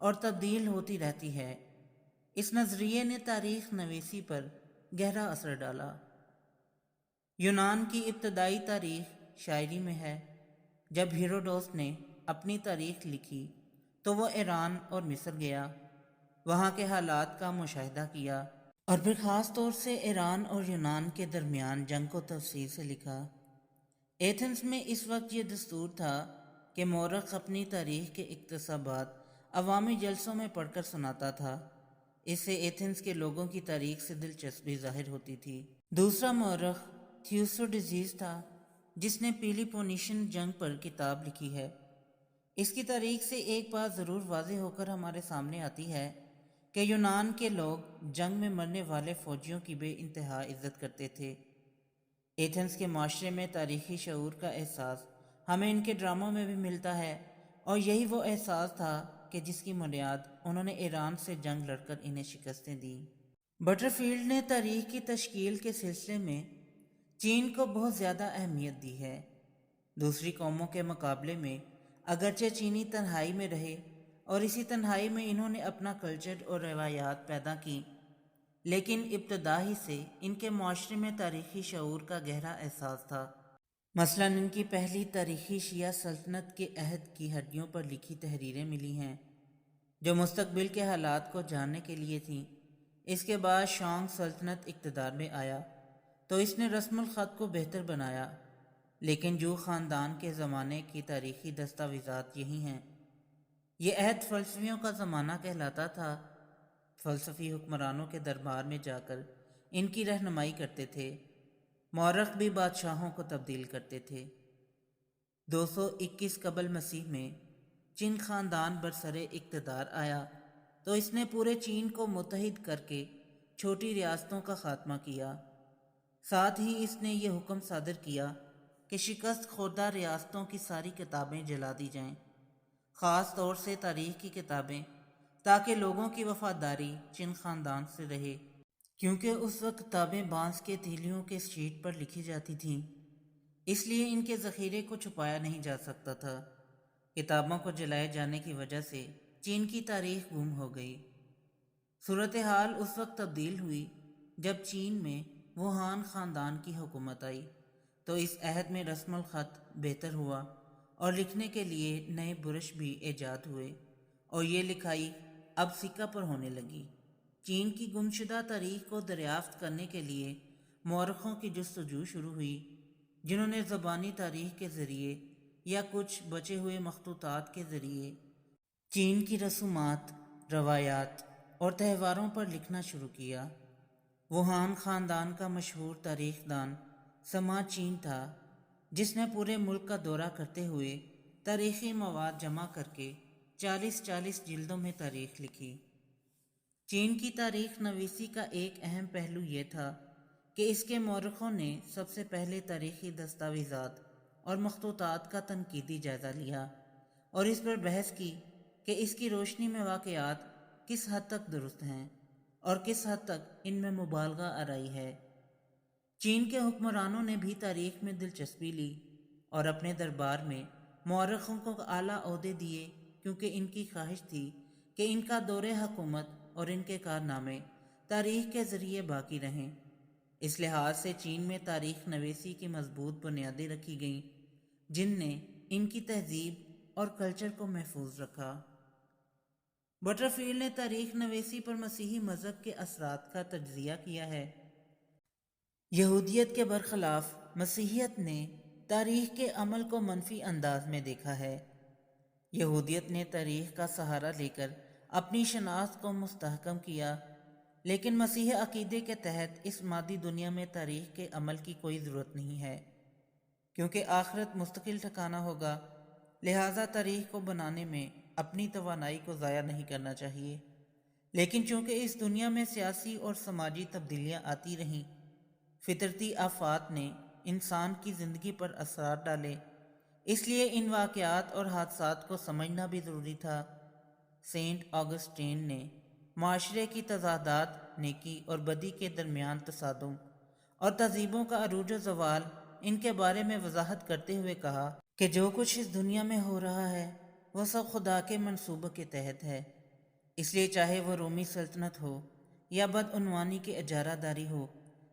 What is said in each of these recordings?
اور تبدیل ہوتی رہتی ہے۔ اس نظریے نے تاریخ نویسی پر گہرا اثر ڈالا۔ یونان کی ابتدائی تاریخ شاعری میں ہے۔ جب ہیروڈوس نے اپنی تاریخ لکھی تو وہ ایران اور مصر گیا، وہاں کے حالات کا مشاہدہ کیا اور پھر خاص طور سے ایران اور یونان کے درمیان جنگ کو تفصیل سے لکھا۔ ایتھنز میں اس وقت یہ دستور تھا کہ مورخ اپنی تاریخ کے اقتباسات عوامی جلسوں میں پڑھ کر سناتا تھا۔ اس سے ایتھنز کے لوگوں کی تاریخ سے دلچسپی ظاہر ہوتی تھی۔ دوسرا مورخ تھیوسوڈیزیز تھا، جس نے پیلی پونیشین جنگ پر کتاب لکھی ہے۔ اس کی تاریخ سے ایک بات ضرور واضح ہو کر ہمارے سامنے آتی ہے کہ یونان کے لوگ جنگ میں مرنے والے فوجیوں کی بے انتہا عزت کرتے تھے۔ ایتھنز کے معاشرے میں تاریخی شعور کا احساس ہمیں ان کے ڈراموں میں بھی ملتا ہے، اور یہی وہ احساس تھا کہ جس کی بنیاد انہوں نے ایران سے جنگ لڑ کر انہیں شکستیں دیں۔ بٹرفیلڈ نے تاریخ کی تشکیل کے سلسلے میں چین کو بہت زیادہ اہمیت دی ہے۔ دوسری قوموں کے مقابلے میں اگرچہ چینی تنہائی میں رہے اور اسی تنہائی میں انہوں نے اپنا کلچر اور روایات پیدا کی، لیکن ابتدا ہی سے ان کے معاشرے میں تاریخی شعور کا گہرا احساس تھا۔ مثلاً ان کی پہلی تاریخی شیعہ سلطنت کے عہد کی ہڈیوں پر لکھی تحریریں ملی ہیں، جو مستقبل کے حالات کو جاننے کے لیے تھیں۔ اس کے بعد شانگ سلطنت اقتدار میں آیا تو اس نے رسم الخط کو بہتر بنایا، لیکن جو خاندان کے زمانے کی تاریخی دستاویزات یہی ہیں۔ یہ عہد فلسفیوں کا زمانہ کہلاتا تھا۔ فلسفی حکمرانوں کے دربار میں جا کر ان کی رہنمائی کرتے تھے۔ مورخ بھی بادشاہوں کو تبدیل کرتے تھے۔ 221 قبل مسیح میں چین خاندان برسر اقتدار آیا تو اس نے پورے چین کو متحد کر کے چھوٹی ریاستوں کا خاتمہ کیا۔ ساتھ ہی اس نے یہ حکم صادر کیا کہ شکست خوردہ ریاستوں کی ساری کتابیں جلا دی جائیں، خاص طور سے تاریخ کی کتابیں، تاکہ لوگوں کی وفاداری چین خاندان سے رہے، کیونکہ اس وقت کتابیں بانس کے تیلیوں کے شیٹ پر لکھی جاتی تھیں، اس لیے ان کے ذخیرے کو چھپایا نہیں جا سکتا تھا۔ کتابوں کو جلائے جانے کی وجہ سے چین کی تاریخ گم ہو گئی۔ صورتحال اس وقت تبدیل ہوئی جب چین میں ووہان خاندان کی حکومت آئی، تو اس عہد میں رسم الخط بہتر ہوا اور لکھنے کے لیے نئے برش بھی ایجاد ہوئے، اور یہ لکھائی اب سکہ پر ہونے لگی۔ چین کی گمشدہ تاریخ کو دریافت کرنے کے لیے مورخوں کی جستجو شروع ہوئی، جنہوں نے زبانی تاریخ کے ذریعے یا کچھ بچے ہوئے مخطوطات کے ذریعے چین کی رسومات، روایات اور تہواروں پر لکھنا شروع کیا۔ ووہان خاندان کا مشہور تاریخ دان سما چین تھا، جس نے پورے ملک کا دورہ کرتے ہوئے تاریخی مواد جمع کر کے 40 جلدوں میں تاریخ لکھی۔ چین کی تاریخ نویسی کا ایک اہم پہلو یہ تھا کہ اس کے مورخوں نے سب سے پہلے تاریخی دستاویزات اور مخطوطات کا تنقیدی جائزہ لیا اور اس پر بحث کی کہ اس کی روشنی میں واقعات کس حد تک درست ہیں اور کس حد تک ان میں مبالغہ آرائی ہے۔ چین کے حکمرانوں نے بھی تاریخ میں دلچسپی لی اور اپنے دربار میں مورخوں کو اعلیٰ عہدے دیے، کیونکہ ان کی خواہش تھی کہ ان کا دور حکومت اور ان کے کارنامے تاریخ کے ذریعے باقی رہیں۔ اس لحاظ سے چین میں تاریخ نویسی کی مضبوط بنیادیں رکھی گئیں، جن نے ان کی تہذیب اور کلچر کو محفوظ رکھا۔ بٹرفیلڈ نے تاریخ نویسی پر مسیحی مذہب کے اثرات کا تجزیہ کیا ہے۔ یہودیت کے برخلاف مسیحیت نے تاریخ کے عمل کو منفی انداز میں دیکھا ہے۔ یہودیت نے تاریخ کا سہارا لے کر اپنی شناخت کو مستحکم کیا، لیکن مسیحی عقیدے کے تحت اس مادی دنیا میں تاریخ کے عمل کی کوئی ضرورت نہیں ہے، کیونکہ آخرت مستقل ٹھکانہ ہوگا، لہٰذا تاریخ کو بنانے میں اپنی توانائی کو ضائع نہیں کرنا چاہیے۔ لیکن چونکہ اس دنیا میں سیاسی اور سماجی تبدیلیاں آتی رہیں، فطرتی آفات نے انسان کی زندگی پر اثرات ڈالے، اس لیے ان واقعات اور حادثات کو سمجھنا بھی ضروری تھا۔ سینٹ آگسٹین نے معاشرے کی تضادات، نیکی اور بدی کے درمیان تصادم اور تہذیبوں کا عروج و زوال، ان کے بارے میں وضاحت کرتے ہوئے کہا کہ جو کچھ اس دنیا میں ہو رہا ہے وہ سب خدا کے منصوبے کے تحت ہے۔ اس لیے چاہے وہ رومی سلطنت ہو یا بدعنوانی کی اجارہ داری ہو،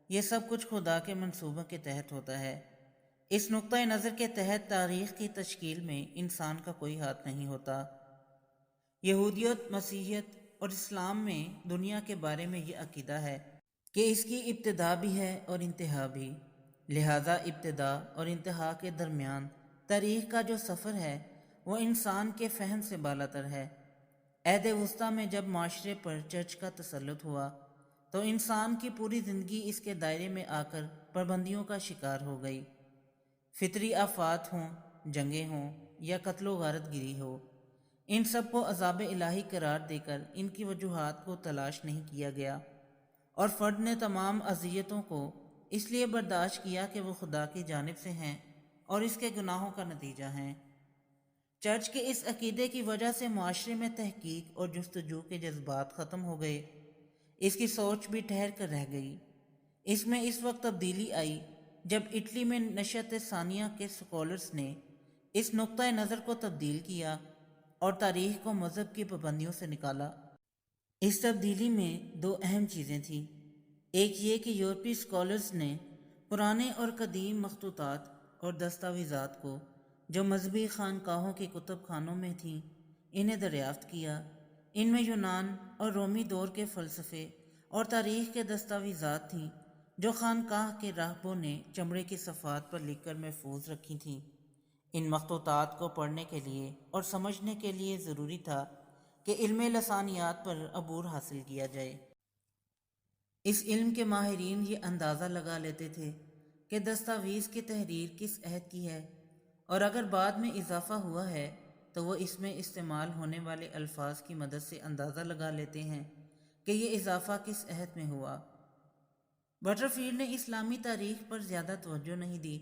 یہ سب کچھ خدا کے منصوبوں کے تحت ہوتا ہے۔ اس نقطۂ نظر کے تحت تاریخ کی تشکیل میں انسان کا کوئی ہاتھ نہیں ہوتا۔ یہودیت، مسیحیت اور اسلام میں دنیا کے بارے میں یہ عقیدہ ہے کہ اس کی ابتدا بھی ہے اور انتہا بھی، لہذا ابتدا اور انتہا کے درمیان تاریخ کا جو سفر ہے وہ انسان کے فہم سے بالاتر ہے۔ عہد وسطیٰ میں جب معاشرے پر چرچ کا تسلط ہوا تو انسان کی پوری زندگی اس کے دائرے میں آ کر پابندیوں کا شکار ہو گئی۔ فطری آفات ہوں، جنگیں ہوں یا قتل و غارت گری ہو، ان سب کو عذاب الہی قرار دے کر ان کی وجوہات کو تلاش نہیں کیا گیا، اور فرد نے تمام اذیتوں کو اس لیے برداشت کیا کہ وہ خدا کی جانب سے ہیں اور اس کے گناہوں کا نتیجہ ہیں۔ چرچ کے اس عقیدے کی وجہ سے معاشرے میں تحقیق اور جستجو کے جذبات ختم ہو گئے، اس کی سوچ بھی ٹھہر کر رہ گئی۔ اس میں اس وقت تبدیلی آئی جب اٹلی میں نشأت ثانیہ کے سکولرز نے اس نقطۂ نظر کو تبدیل کیا اور تاریخ کو مذہب کی پابندیوں سے نکالا۔ اس تبدیلی میں دو اہم چیزیں تھیں۔ ایک یہ کہ یورپی اسکالرز نے پرانے اور قدیم مخطوطات اور دستاویزات کو جو مذہبی خانقاہوں کے کتب خانوں میں تھیں انہیں دریافت کیا۔ ان میں یونان اور رومی دور کے فلسفے اور تاریخ کے دستاویزات تھیں جو خانقاہ کے راہبوں نے چمڑے کی صفحات پر لکھ کر محفوظ رکھی تھیں۔ ان مخطوطات کو پڑھنے کے لیے اور سمجھنے کے لیے ضروری تھا کہ علم لسانیات پر عبور حاصل کیا جائے۔ اس علم کے ماہرین یہ اندازہ لگا لیتے تھے کہ دستاویز کی تحریر کس عہد کی ہے، اور اگر بعد میں اضافہ ہوا ہے تو وہ اس میں استعمال ہونے والے الفاظ کی مدد سے اندازہ لگا لیتے ہیں کہ یہ اضافہ کس عہد میں ہوا۔ بٹرفیلڈ نے اسلامی تاریخ پر زیادہ توجہ نہیں دی،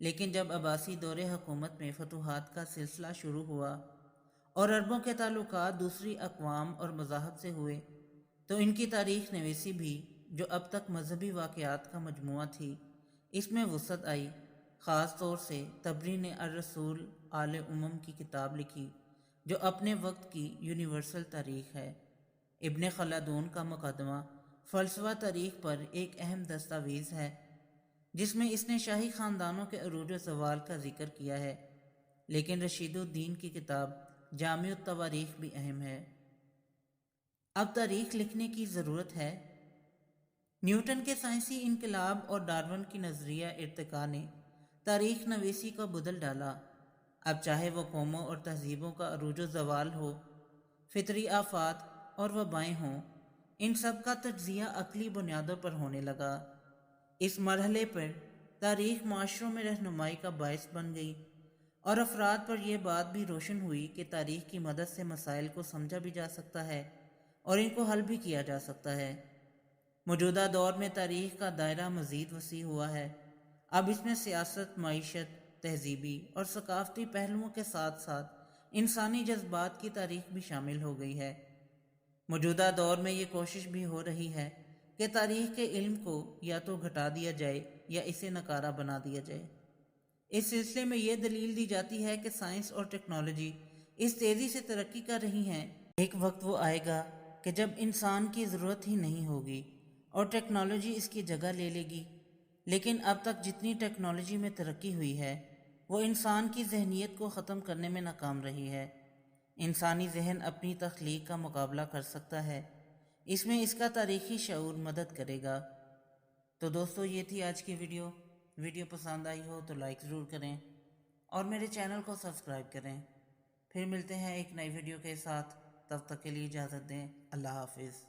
لیکن جب عباسی دور حکومت میں فتوحات کا سلسلہ شروع ہوا اور عربوں کے تعلقات دوسری اقوام اور مذاہب سے ہوئے تو ان کی تاریخ نویسی بھی، جو اب تک مذہبی واقعات کا مجموعہ تھی، اس میں وسعت آئی۔ خاص طور سے طبری نے الرسول آل امم کی کتاب لکھی جو اپنے وقت کی یونیورسل تاریخ ہے۔ ابن خلدون کا مقدمہ فلسفہ تاریخ پر ایک اہم دستاویز ہے جس میں اس نے شاہی خاندانوں کے عروج و زوال کا ذکر کیا ہے، لیکن رشید الدین کی کتاب جامع التواریخ بھی اہم ہے۔ اب تاریخ لکھنے کی ضرورت ہے۔ نیوٹن کے سائنسی انقلاب اور ڈارون کی نظریہ ارتقاء نے تاریخ نویسی کو بدل ڈالا۔ اب چاہے وہ قوموں اور تہذیبوں کا عروج و زوال ہو، فطری آفات اور وبائیں ہوں، ان سب کا تجزیہ عقلی بنیادوں پر ہونے لگا۔ اس مرحلے پر تاریخ معاشروں میں رہنمائی کا باعث بن گئی، اور افراد پر یہ بات بھی روشن ہوئی کہ تاریخ کی مدد سے مسائل کو سمجھا بھی جا سکتا ہے اور ان کو حل بھی کیا جا سکتا ہے۔ موجودہ دور میں تاریخ کا دائرہ مزید وسیع ہوا ہے۔ اب اس میں سیاست، معیشت، تہذیبی اور ثقافتی پہلوؤں کے ساتھ ساتھ انسانی جذبات کی تاریخ بھی شامل ہو گئی ہے۔ موجودہ دور میں یہ کوشش بھی ہو رہی ہے کہ تاریخ کے علم کو یا تو گھٹا دیا جائے یا اسے نکارہ بنا دیا جائے۔ اس سلسلے میں یہ دلیل دی جاتی ہے کہ سائنس اور ٹیکنالوجی اس تیزی سے ترقی کر رہی ہیں، ایک وقت وہ آئے گا کہ جب انسان کی ضرورت ہی نہیں ہوگی اور ٹیکنالوجی اس کی جگہ لے لے گی۔ لیکن اب تک جتنی ٹیکنالوجی میں ترقی ہوئی ہے وہ انسان کی ذہنیت کو ختم کرنے میں ناکام رہی ہے۔ انسانی ذہن اپنی تخلیق کا مقابلہ کر سکتا ہے، اس میں اس کا تاریخی شعور مدد کرے گا۔ تو دوستو، یہ تھی آج کی ویڈیو پسند آئی ہو تو لائک ضرور کریں اور میرے چینل کو سبسکرائب کریں۔ پھر ملتے ہیں ایک نئی ویڈیو کے ساتھ، تب تک کے لیے اجازت دیں۔ اللہ حافظ۔